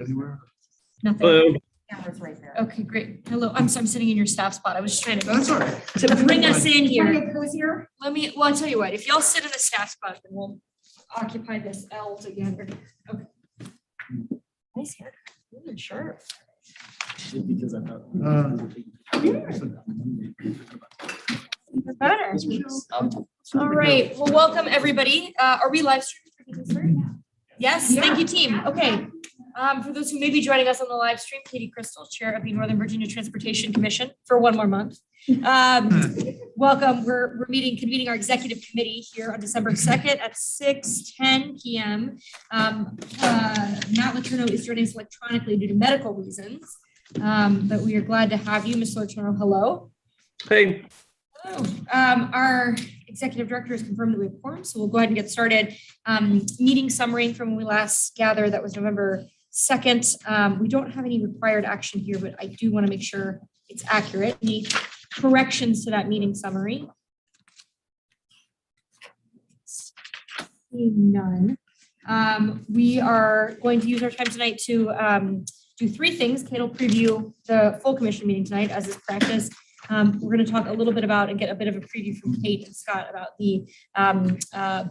Anywhere? Nothing. Hello. Camera's right there. Okay, great. Hello. I'm sitting in your staff spot. I was just trying to That's all right. bring us in Want to here. get cozier? Well, I'll tell you what, if y'all sit in the staff spot, then we'll occupy this L together. Okay. Nice hair. Really sharp. Because I thought. You're better. All right. Well, welcome, everybody. Are we live streaming? Yes, thank you, team. Okay. For those who may be joining us on the live stream, Katie Crystal, Chair of the Northern Virginia Transportation Commission for one more month. Welcome. We're convening our executive committee here on December 2nd at 6:10 p.m. Matt Letourneau is joining us electronically due to medical reasons, but we are glad to have you, Mr. Letourneau. Hello. Hey. Hello. Our executive director has confirmed that we have quorum, so we'll go ahead and get started. Meeting summary from when we last gathered, that was November 2nd. We don't have any required action here, but I do want to make sure it's accurate. Any corrections to that meeting summary? None. We are going to use our time tonight to do three things. Kate will preview the full commission meeting tonight, as is practice. We're going to talk a little bit about and get a bit of a preview from Kate and Scott about the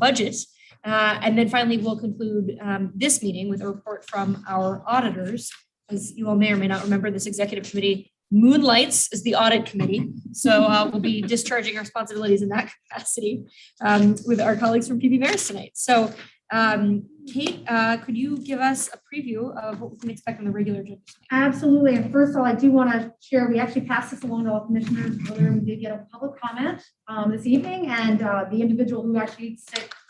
budget. And then finally, we'll conclude this meeting with a report from our auditors. As you all may or may not remember, this executive committee moonlights as the audit committee. So we'll be discharging our responsibilities in that capacity with our colleagues from PB Maris tonight. So Kate, could you give us a preview of what we can expect on the regular agenda? Absolutely. And first of all, I do want to share, we actually passed this along to all commissioners earlier. We did get a public comment this evening, and the individual who actually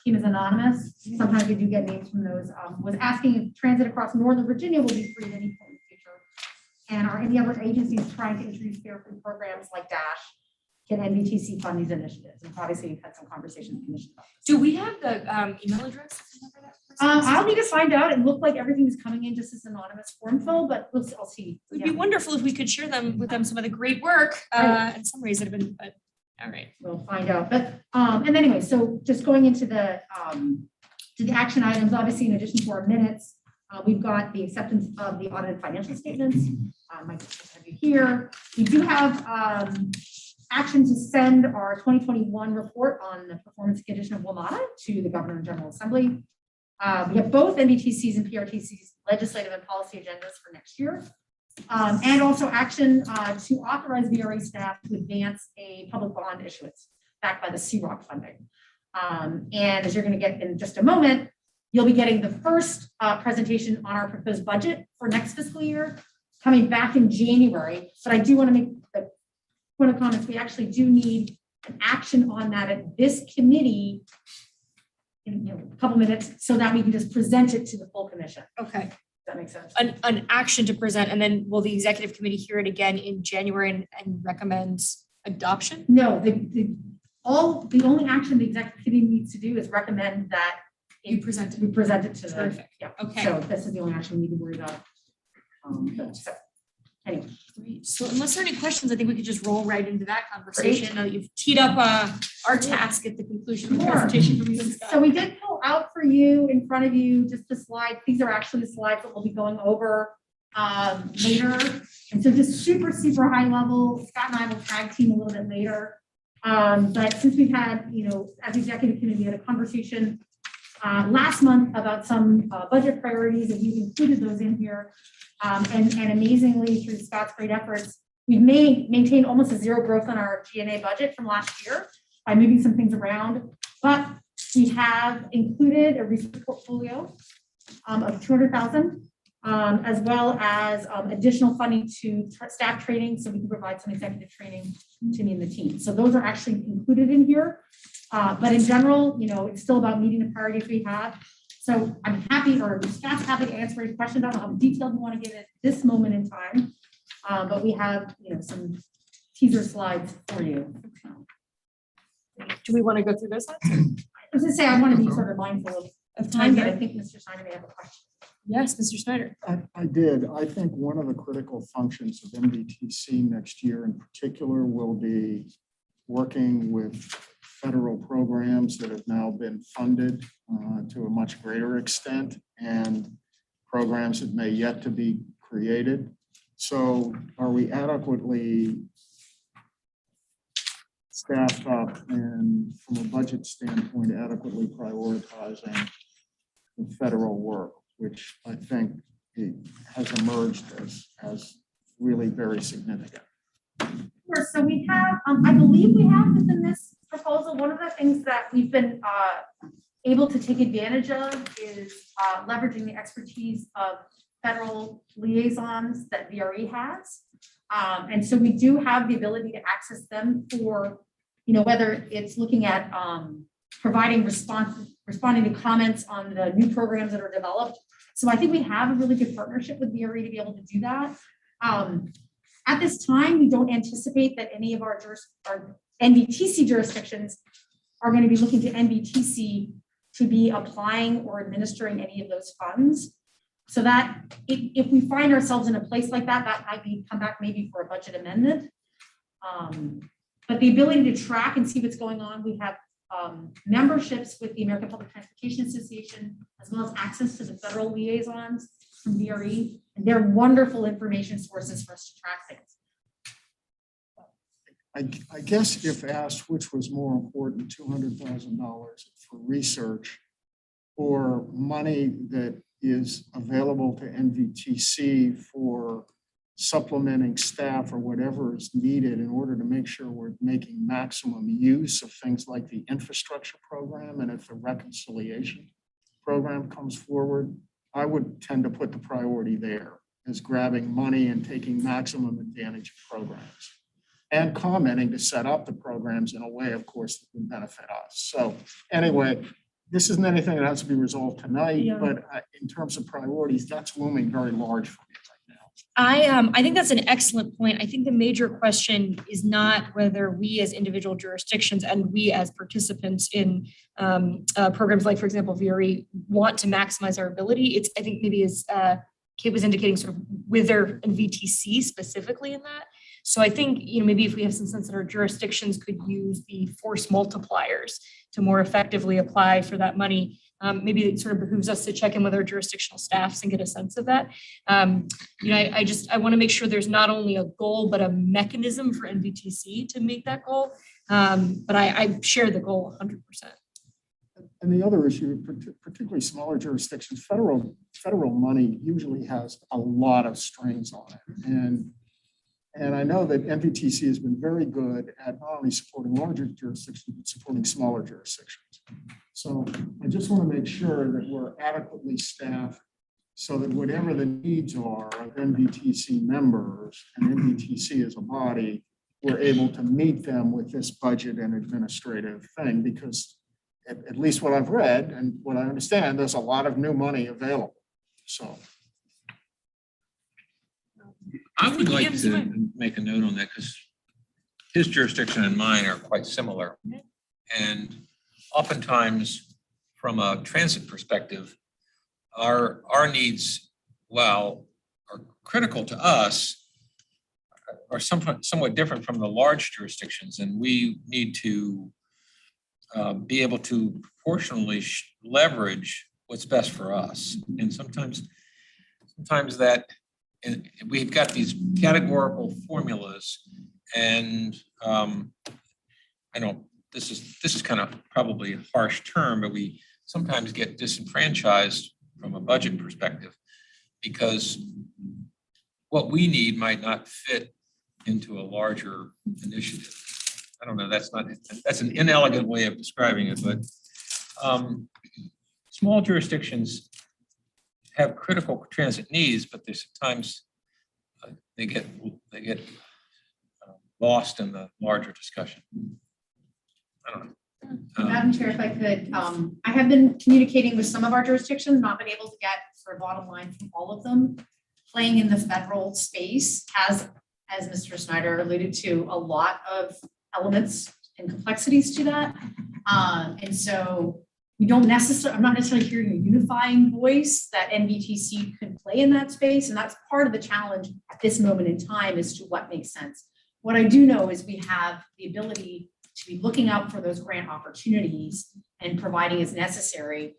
came as anonymous, sometimes we do get names from those, was asking if transit across Northern Virginia will be free at any point in the future. And are any other agencies trying to introduce fare-free programs like DASH? Can NBTC fund these initiatives? And obviously, we've had some conversations with the commission about this. Do we have the email address? I'll need to find out. It looked like everything was coming in just as anonymous form fill, but I'll see. It would be wonderful if we could share them with them some of the great work and summaries that have been, but all right. We'll find out. But and anyway, so just going into the action items, obviously in addition to our minutes, we've got the acceptance of the audited financial statements. Mike, have you here? We do have action to send our 2021 report on the performance condition of WMATA to the Governor and General Assembly. We have both NBTC's and PRTC's legislative and policy agendas for next year. And also action to authorize VRA staff to advance a public bond issuance backed by the CROC funding. And as you're going to get in just a moment, you'll be getting the first presentation on our proposed budget for next fiscal year coming back in January. But I do want to make the point of comments. We actually do need an action on that at this committee in a couple minutes so that we can just present it to the full commission. Okay. Does that make sense? An action to present, and then will the executive committee hear it again in January and recommend adoption? No, the only action the executive committee needs to do is recommend that You present it. we present it to the. Terrific. Yeah. Okay. So this is the only action we need to worry about. So anyway. Great. So unless there are any questions, I think we could just roll right into that conversation. Now that you've teed up our task at the conclusion of the Sure. presentation from you and Scott. So we did pull out for you in front of you just the slides. These are actually the slides that we'll be going over later. And so just super high level. Scott and I will tag team a little bit later. But since we've had, as executive committee, we had a conversation last month about some budget priorities, and we've included those in here. And amazingly, through Scott's great efforts, we've maintained almost a zero growth on our G&A budget from last year by moving some things around. But we have included a research portfolio of $200,000, as well as additional funding to staff training, so we can provide some executive training to me and the team. So those are actually included in here. But in general, it's still about meeting the priorities we have. So I'm happy, or Scott's happy to answer any questions. I don't know how detailed we want to get at this moment in time, but we have, some teaser slides for you. Do we want to go through those slides? I was going to say, I want to be sort of mindful of time, but I think Mr. Steiner may have a question. Yes, Mr. Snyder. I did. I think one of the critical functions of NBTC next year in particular will be working with federal programs that have now been funded to a much greater extent. And programs that may yet to be created. So are we adequately staffed up and from a budget standpoint, adequately prioritizing the federal work, which I think it has emerged as really very significant? Sure. So we have, I believe we have within this proposal, one of the things that we've been able to take advantage of is leveraging the expertise of federal liaisons that VRE has. And so we do have the ability to access them for, whether it's looking at responding to comments on the new programs that are developed. So I think we have a really good partnership with VRE to be able to do that. At this time, we don't anticipate that any of our NVTC jurisdictions are going to be looking to NBTC to be applying or administering any of those funds. So that if we find ourselves in a place like that, that might come back maybe for a budget amendment. But the ability to track and see what's going on, we have memberships with the American Public Transportation Association, as well as access to the federal liaisons from VRE, and they're wonderful information sources for us to track things. I guess if asked which was more important, $200,000 for research or money that is available to NVTC for supplementing staff or whatever is needed in order to make sure we're making maximum use of things like the infrastructure program, and if the reconciliation program comes forward, I would tend to put the priority there as grabbing money and taking maximum advantage of programs and commenting to set up the programs in a way, of course, that would benefit us. So anyway, this isn't anything that has to be resolved tonight, but in terms of priorities, that's looming very large for me right now. I think that's an excellent point. I think the major question is not whether we as individual jurisdictions and we as participants in programs like, for example, VRE want to maximize our ability. It's, I think maybe as Kate was indicating, sort of whether NVTC specifically in that. So I think, maybe if we have some sense that our jurisdictions could use the force multipliers to more effectively apply for that money, maybe it sort of behooves us to check in with our jurisdictional staffs and get a sense of that. I want to make sure there's not only a goal, but a mechanism for NVTC to make that goal. But I share the goal 100%. And the other issue, particularly smaller jurisdictions, federal money usually has a lot of strings on it. And I know that NVTC has been very good at not only supporting larger jurisdictions, but supporting smaller jurisdictions. So I just want to make sure that we're adequately staffed so that whatever the needs are of NVTC members and NVTC as a body, we're able to meet them with this budget and administrative thing, because at least what I've read and what I understand, there's a lot of new money available. So. I would like to make a note on that because his jurisdiction and mine are quite similar. And oftentimes, from a transit perspective, our needs, while are critical to us, are somewhat different from the large jurisdictions. And we need to be able to proportionally leverage what's best for us. And sometimes that, and we've got these categorical formulas, and I know this is kind of probably a harsh term, but we sometimes get disenfranchised from a budget perspective because what we need might not fit into a larger initiative. I don't know, that's an inelegant way of describing it, but small jurisdictions have critical transit needs, but there's sometimes they get lost in the larger discussion. I don't know. Madam Chair, if I could, I have been communicating with some of our jurisdictions, not been able to get sort of bottom line from all of them. Playing in the federal space has, as Mr. Snyder alluded to, a lot of elements and complexities to that. And so we don't necessarily, I'm not necessarily hearing a unifying voice that NBTC could play in that space. And that's part of the challenge at this moment in time as to what makes sense. What I do know is we have the ability to be looking out for those grant opportunities and providing as necessary.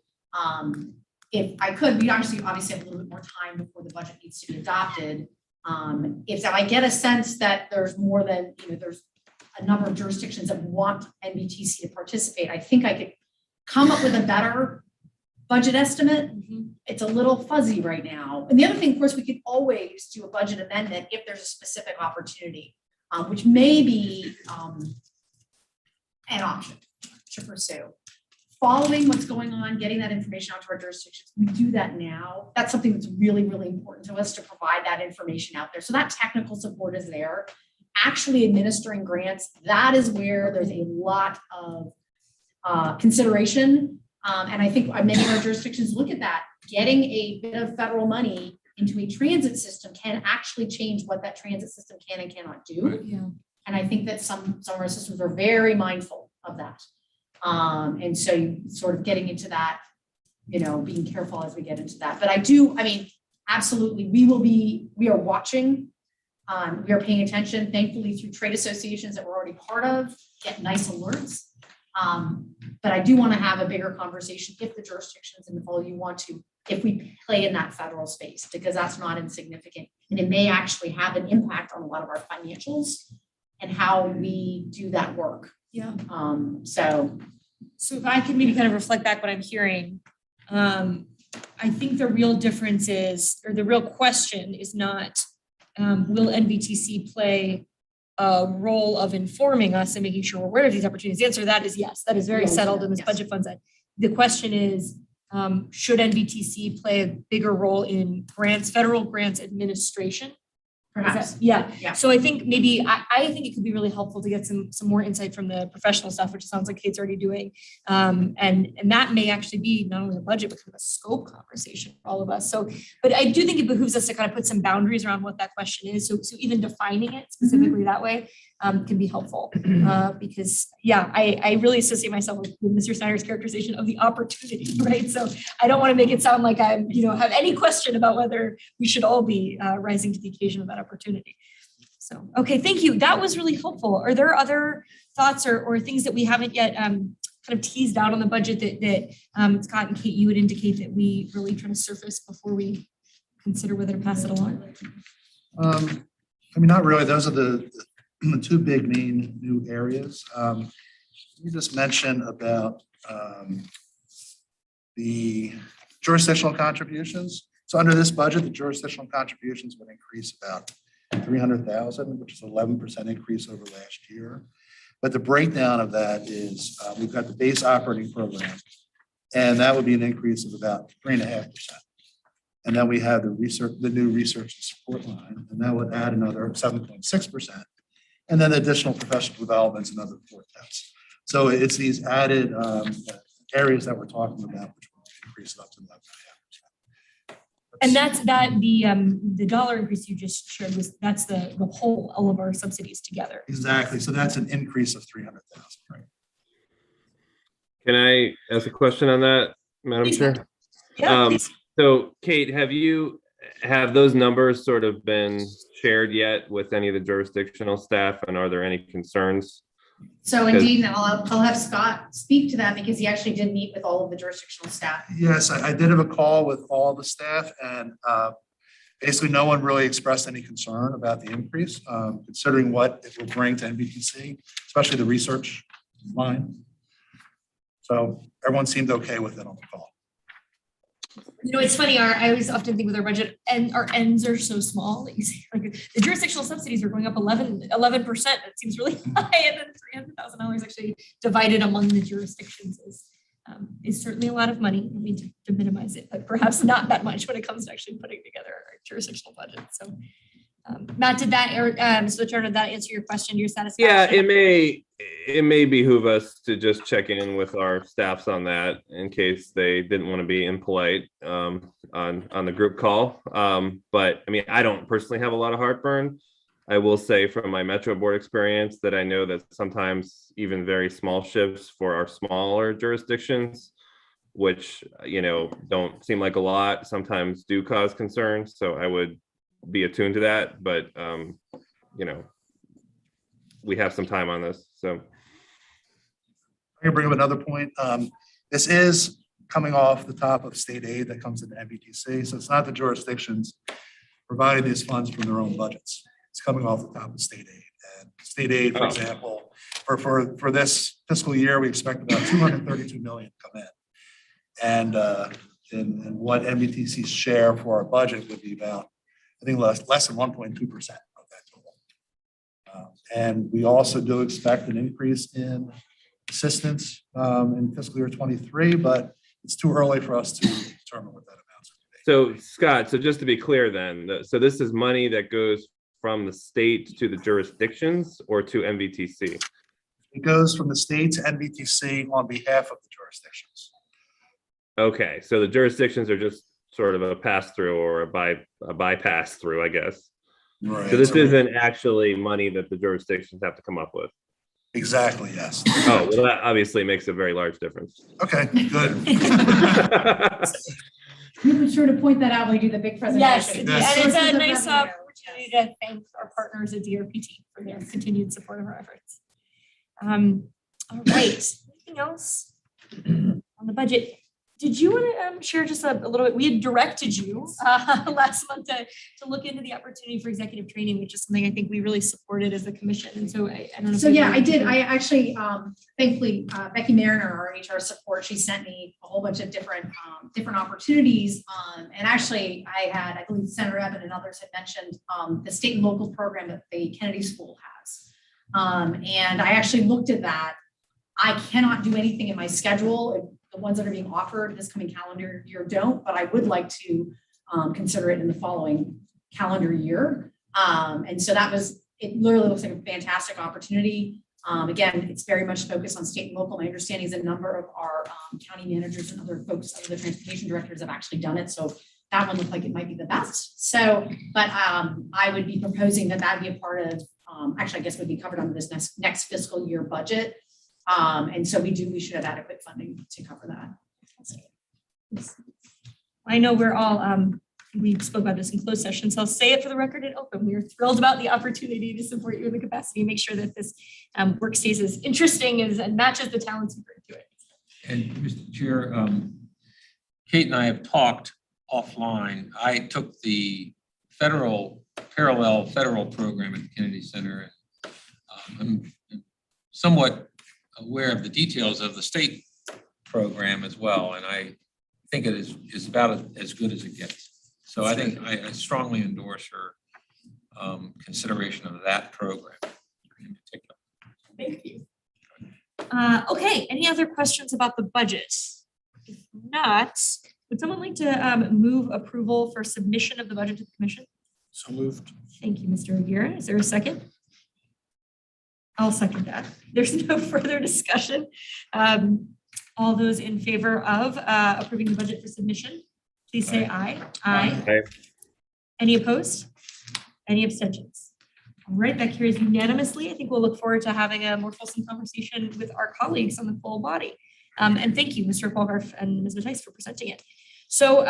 if I could, we obviously have a little bit more time before the budget needs to be adopted. If I get a sense that there's more than, there's a number of jurisdictions that want NBTC to participate, I think I could come up with a better budget estimate. It's a little fuzzy right now. And the other thing, of course, we could always do a budget amendment if there's a specific opportunity, which may be an option to pursue. Following what's going on, getting that information out to our jurisdictions, we do that now. That's something that's really, really important to us to provide that information out there. So that technical support is there. Actually administering grants, that is where there's a lot of consideration. And I think many of our jurisdictions look at that. Getting a bit of federal money into a transit system can actually change what that transit system can and cannot do. Right. Yeah. And I think that some of our systems are very mindful of that. And so you sort of getting into that, being careful as we get into that. But absolutely, we are watching, we are paying attention, thankfully through trade associations that we're already part of, get nice alerts. But I do want to have a bigger conversation if the jurisdictions and all you want to, if we play in that federal space, because that's not insignificant. And it may actually have an impact on a lot of our financials and how we do that work. Yeah. So if I could maybe kind of reflect back what I'm hearing, I think the real difference is, or the real question is not, will NBTC play a role of informing us and making sure we're aware of these opportunities? The answer to that is yes. That is very settled in this budget fund side. The question is, should NBTC play a bigger role in federal grants administration? perhaps. Yeah. Yeah. So I think maybe, I think it could be really helpful to get some more insight from the professional stuff, which sounds like Kate's already doing. And that may actually be not only a budget, but kind of a scope conversation for all of us. So, but I do think it behooves us to kind of put some boundaries around what that question is. So even defining it specifically that way can be helpful. Because I really associate myself with Mr. Snyder's characterization of the opportunity, right? So I don't want to make it sound like I'm, have any question about whether we should all be rising to the occasion of that opportunity. So, okay, thank you. That was really helpful. Are there other thoughts or things that we haven't yet kind of teased out on the budget that Scott and Kate, you would indicate that we really try to surface before we consider whether to pass it along? Not really. Those are the two big main new areas. You just mentioned about the jurisdictional contributions. So under this budget, the jurisdictional contributions would increase about 300,000, which is 11% increase over last year. But the breakdown of that is we've got the base operating program, and that would be an increase of about 3.5%. And then we have the new research and support line, and that would add another 7.6%. And then additional professional developments, another 4/10. So it's these added areas that we're talking about, which will increase it up to 11.5%. And that's the dollar increase you just shared that's the whole, all of our subsidies together. Exactly. So that's an increase of 300,000, right? Can I ask a question on that, Madam Please. Chair? Yeah, please. So Kate, have those numbers sort of been shared yet with any of the jurisdictional staff, and are there any concerns? So indeed, and I'll have Scott speak to that because he actually did meet with all of the jurisdictional staff. Yes, I did have a call with all the staff, and basically no one really expressed any concern about the increase, considering what it will bring to NBTC, especially the research line. So everyone seemed okay with it on the call. It's funny, I always often think with our budget, and our ends are so small that you see, like, the jurisdictional subsidies are going up 11%. That seems really high, and then $300,000 actually divided among the jurisdictions is certainly a lot of money. I mean, to minimize it, but perhaps not that much when it comes to actually putting together our jurisdictional budget. So, Matt, did that answer your question to your satisfaction? Yeah, it may behoove us to just check in with our staffs on that in case they didn't want to be impolite on the group call. But I mean, I don't personally have a lot of heartburn. I will say from my Metro Board experience that I know that sometimes even very small shifts for our smaller jurisdictions, which don't seem like a lot, sometimes do cause concern. So I would be attuned to that, but we have some time on this. So I can bring up another point. This is coming off the top of state aid that comes into NBTC. So it's not the jurisdictions providing these funds from their own budgets. It's coming off the top of state aid. And state aid, for example, for this fiscal year, we expect about 232 million come in. And what NBTC's share for our budget would be about, I think, less than 1.2% of that total. And we also do expect an increase in assistance in fiscal year 23, but it's too early for us to determine what that amounts to. So Scott, so just to be clear then, so this is money that goes from the state to the jurisdictions or to NVTC? It goes from the state to NBTC on behalf of the jurisdictions. Okay, so the jurisdictions are just sort of a pass through or a bypass through, I guess. Right. So this isn't actually money that the jurisdictions have to come up with. Exactly, yes. Oh, well, that obviously makes a very large difference. Okay, good. We be sure to point that out when we do the big Yes, presentation. Yes. and it's a Sources of nice revenue. opportunity to thank our partners at DRPT for their continued support of our efforts. All right, anything else on the budget? Did you want to share just a little bit? We had directed you last month to look into the opportunity for executive training, which is something I think we really supported as a commission. And so I don't know. So yeah, I did. I actually, thankfully, Becky Mariner, our HR support, she sent me a whole bunch of different opportunities. And actually, I believe Senator Evan and others had mentioned the state and local program that the Kennedy School has. And I actually looked at that. I cannot do anything in my schedule. The ones that are being offered this coming calendar year don't, but I would like to consider it in the following calendar year. And so it literally looks like a fantastic opportunity. Again, it's very much focused on state and local. My understanding is a number of our county managers and other folks, other transportation directors have actually done it. So that one looked like it might be the best. So, but I would be proposing that would be a part of, actually, I guess would be covered under this next fiscal year budget. And so we should have adequate funding to cover that. I know we're all, we spoke about this in closed session, so I'll say it for the record and open. We are thrilled about the opportunity to support you in the capacity, make sure that this work stays as interesting and matches the talents you bring to it. And Mr. Chair, Kate and I have talked offline. I took the parallel federal program at the Kennedy Center. I'm somewhat aware of the details of the state program as well, and I think it is about as good as it gets. So I think I strongly endorse her consideration of that program in particular. Thank you. Okay, any other questions about the budget? If not, would someone like to move approval for submission of the budget to the commission? So moved. Thank you, Mr. Aguirre. Is there a second? I'll second that. There's no further discussion. All those in favor of approving the budget for submission, please say aye. Aye. Aye. Any opposed? Any abstentions? All right, that carries unanimously. I think we'll look forward to having a more fulsome conversation with our colleagues on the full body. And thank you, Mr. Polgarf and Ms. Mattice, for presenting it. So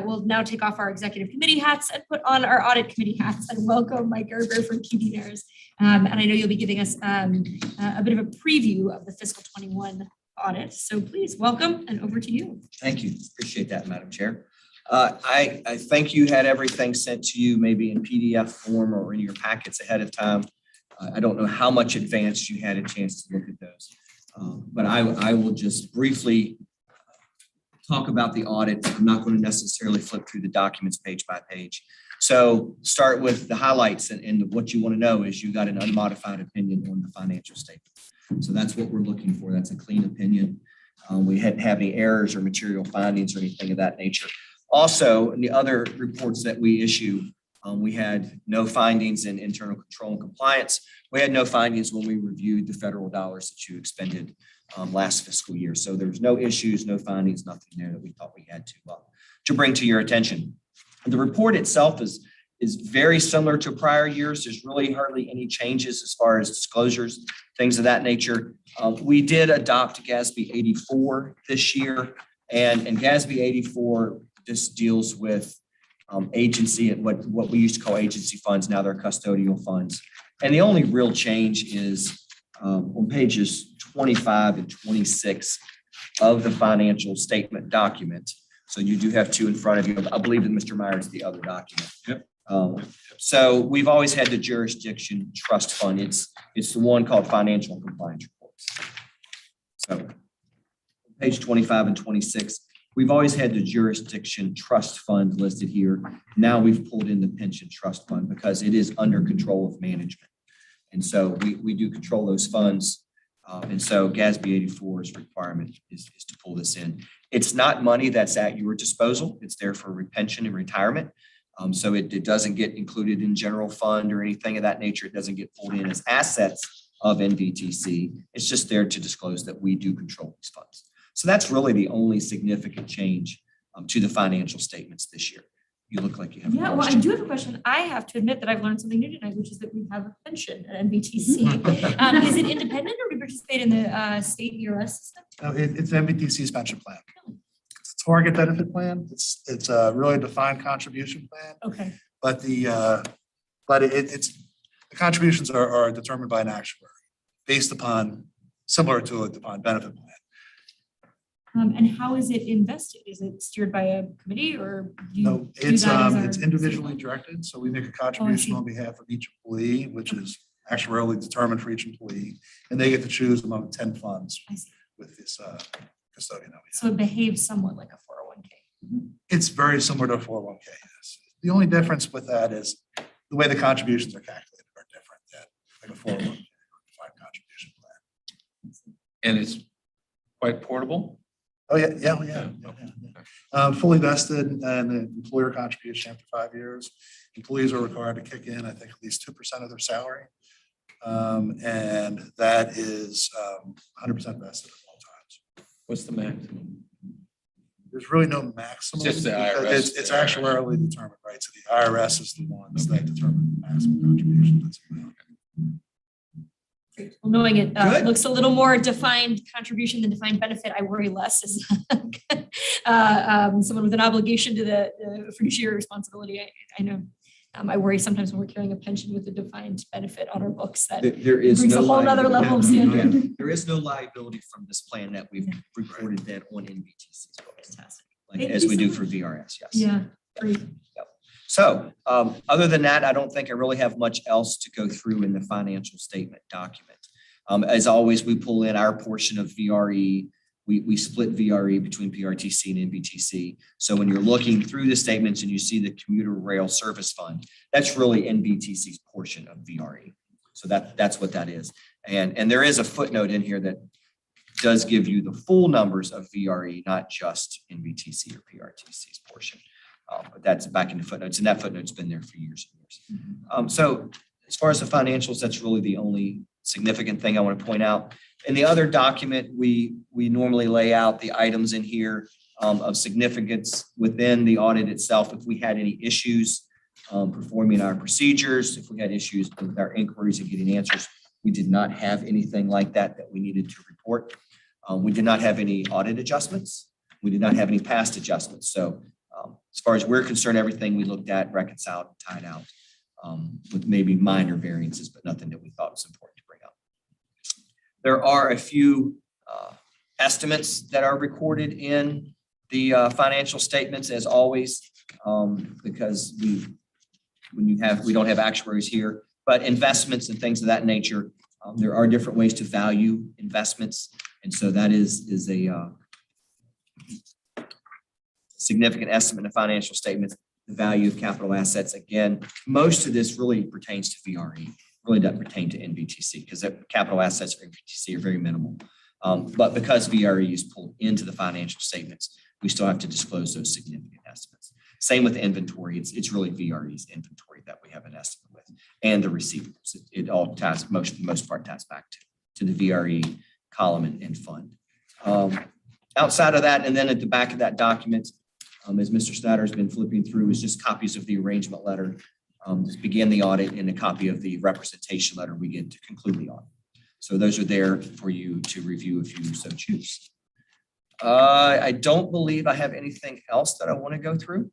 we'll now take off our executive committee hats and put on our audit committee hats and welcome Mike Gerber from QB NARS. And I know you'll be giving us a bit of a preview of the fiscal 21 audit. So please welcome and over to you. Thank you. Appreciate that, Madam Chair. I think you had everything sent to you maybe in PDF form or in your packets ahead of time. I don't know how much advance you had a chance to look at those. But I will just briefly talk about the audit. I'm not going to necessarily flip through the documents page by page. So start with the highlights, and what you want to know is you got an unmodified opinion on the financial statement. So that's what we're looking for. That's a clean opinion. We didn't have any errors or material findings or anything of that nature. Also, in the other reports that we issue, we had no findings in internal control and compliance. We had no findings when we reviewed the federal dollars that you expended last fiscal year. So there's no issues, no findings, nothing there that we thought we had to bring to your attention. The report itself is very similar to prior years. There's really hardly any changes as far as disclosures, things of that nature. We did adopt GASB 84 this year, and GASB 84 just deals with agency and what we used to call agency funds. Now they're custodial funds. And the only real change is on pages 25 and 26. of the financial statement document. So you do have two in front of you. I believe that Mr. Myers is the other document. Yep. So we've always had the jurisdiction trust fund. It's the one called financial compliance reports. So page 25 and 26, we've always had the jurisdiction trust fund listed here. Now we've pulled in the pension trust fund because it is under control of management. And so we do control those funds. And so GASB 84's requirement is to pull this in. It's not money that's at your disposal. It's there for pension and retirement. So it doesn't get included in general fund or anything of that nature. It doesn't get pulled in as assets of NVTC. It's just there to disclose that we do control these funds. So that's really the only significant change to the financial statements this year. You look like you have. Yeah, well, I do have a question. I have to admit that I've learned something new tonight, which is that we have a pension at NBTC. Is it independent or do we participate in the state ERS system? No, it's NBTC's pension plan. It's a target benefit plan. It's a really defined contribution plan, Okay. but the contributions are determined by an actuary based upon, similar to a defined benefit plan. And how is it invested? Is it steered by a committee or do you No, do it's that as it's our- individually directed, so we make a contribution on behalf of each employee, which is actuarially determined for each employee, and they get to choose among 10 funds I see. with this custodian that we So have. it behaves somewhat like a 401k. It's very similar to a 401k, yes. The only difference with that is the way the contributions are calculated are different than like a 401k or defined contribution plan. And it's quite portable. Oh, yeah. Fully vested and the employer contribution after 5 years. Employees are required to kick in, I think, at least 2% of their salary. And that is 100% vested at all times. What's the maximum? There's really no maximum. Just the because IRS. It's actuarially determined, right? So the IRS is the ones that determine the maximum contribution that's allowed. Well, knowing it Good. looks a little more defined contribution than defined benefit, I worry less as someone with an obligation to the fiduciary responsibility. I know I worry sometimes when we're carrying a pension with a defined benefit on our books that There is brings no a whole nother level of liability. standard. Yeah, there is no liability from this plan that we've reported that on NBTC's books, Fantastic. like Thank as you we so do much. for VRS, yes. Yeah, great. So other than that, I don't think I really have much else to go through in the financial statement document. As always, we pull in our portion of VRE. We split VRE between PRTC and NBTC. So when you're looking through the statements and you see the commuter rail service fund, that's really NBTC's portion of VRE. So that's what that is. And there is a footnote in here that does give you the full numbers of VRE, not just NBTC or PRTC's portion. But that's back in the footnotes, and that footnote's been there for years and years. So as far as the financials, that's really the only significant thing I want to point out. In the other document, we normally lay out the items in here of significance within the audit itself. If we had any issues performing our procedures, if we had issues with our inquiries and getting answers, we did not have anything like that we needed to report. We did not have any audit adjustments. We did not have any past adjustments. So as far as we're concerned, everything we looked at, reconciled, tied out with maybe minor variances, but nothing that we thought was important to bring up. There are a few estimates that are recorded in the financial statements, as always, because we don't have actuaries here, but investments and things of that nature. There are different ways to value investments, and so that is a significant estimate in financial statements. The value of capital assets. Again, most of this really pertains to VRE, really doesn't pertain to NBTC because the capital assets for NBTC are very minimal. But because VRE is pulled into the financial statements, we still have to disclose those significant estimates. Same with inventory. It's really VRE's inventory that we have an estimate with, and the receivables. It all ties, for the most part, ties back to the VRE column and fund. Outside of that, and then at the back of that document, as Mr. Snyder has been flipping through, is just copies of the arrangement letter to begin the audit and a copy of the representation letter we get to conclude the audit. So those are there for you to review if you so choose. I don't believe I have anything else that I want to go through.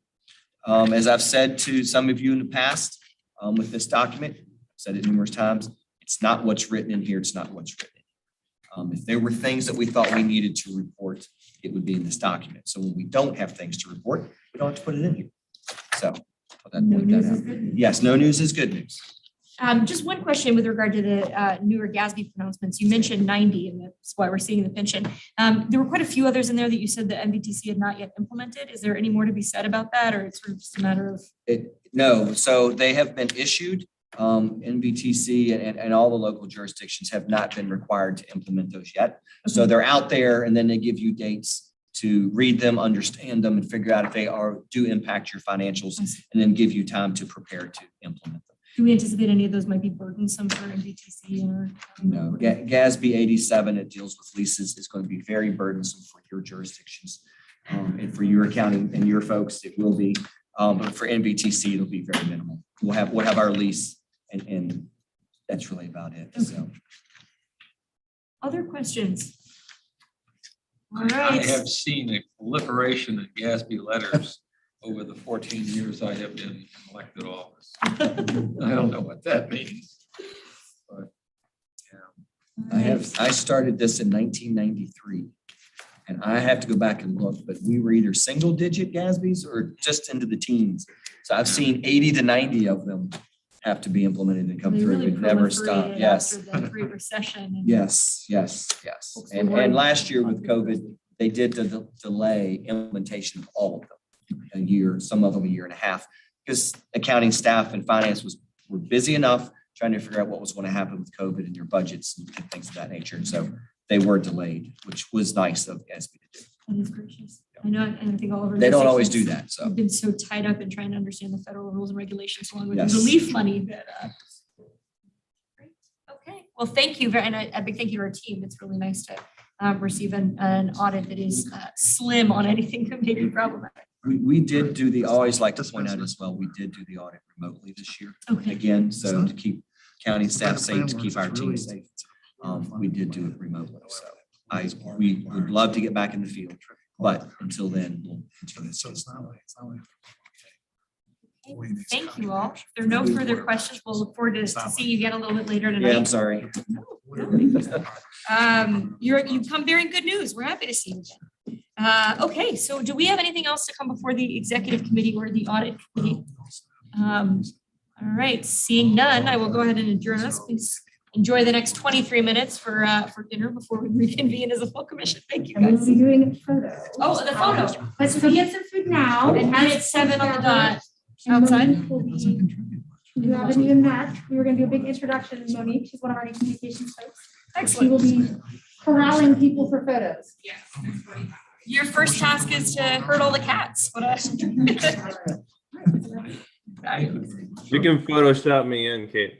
As I've said to some of you in the past with this document, I've said it numerous times, it's not what's written in here, it's not what's written in here. If there were things that we thought we needed to report, it would be in this document. So when we don't have things to report, we don't have to put it in here. So. No news is good news. Yes, no news is good news. Just one question with regard to the newer GASB pronouncements. You mentioned 90, and that's why we're seeing the pension. There were quite a few others in there that you said the NVTC had not yet implemented. Is there any more to be said about that, or it's sort of just a matter of? No, so they have been issued. NBTC and all the local jurisdictions have not been required to implement those yet. So they're out there, and then they give you dates to read them, understand them, and figure out if they do impact your financials, and then give you time to prepare to implement them. Do we anticipate any of those might be burdensome for NBTC or? No, GASB 87, it deals with leases, is going to be very burdensome for your jurisdictions. And for your accounting and your folks, it will be. But for NBTC, it'll be very minimal. We'll have our lease, and that's really about it. Okay. So. Other questions? All I right. have seen a proliferation of GASB letters over the 14 years I have been in elected office. I don't know what that means. But I started this in 1993, and I have to go back and look, but we were either single digit GASBs or just into the teens. So I've seen 80 to 90 of them have to be implemented and come They through. really It never stopped. proliferated Yes. after the Great Recession. and- Yes. Folks were And worried. last year with COVID, they did delay implementation of all of them a year, some of them a year and a half, because accounting staff and finance were busy enough trying to figure out what was going to happen with COVID and your budgets and things of that nature. And so they were delayed, which was nice of GASB to do. That is gracious. I know, and I think all of our. They don't always do jurisdictions that, so. We've been so tied up in trying to understand the federal rules and regulations along with the Yes. relief money that. Great. Okay, well, thank you very, and a big thank you to our team. It's really nice to receive an audit that is slim on anything that may be problematic. We did do I always like to point out as well, we did do the audit remotely this year. Okay. Again, so to keep county staff safe, to keep our team safe. We did do it remotely, so we would love to get back in the field, but until then, we'll continue. So it's not like. Thank you all. If there are no further questions, we'll look forward to see you again a little bit later Yeah, I'm tonight. sorry. You come bearing good news. We're happy to see you again. Okay, so do we have anything else to come before the executive committee or the audit committee? All right, seeing none, I will go ahead and adjourn us. Please enjoy the next 23 minutes for dinner before we reconvene as a full commission. Thank you, And we'll guys. be doing photos. Oh, the photo. But so get some food now. And meet at 7 on the dot. And outside. Monique will be- You haven't even met. We were gonna do a big introduction to Monique. She's one of our new communications folks. She Excellent. will be corralling people for photos. Your first task is to herd all the cats. What a. You can Photoshop me in, Kate.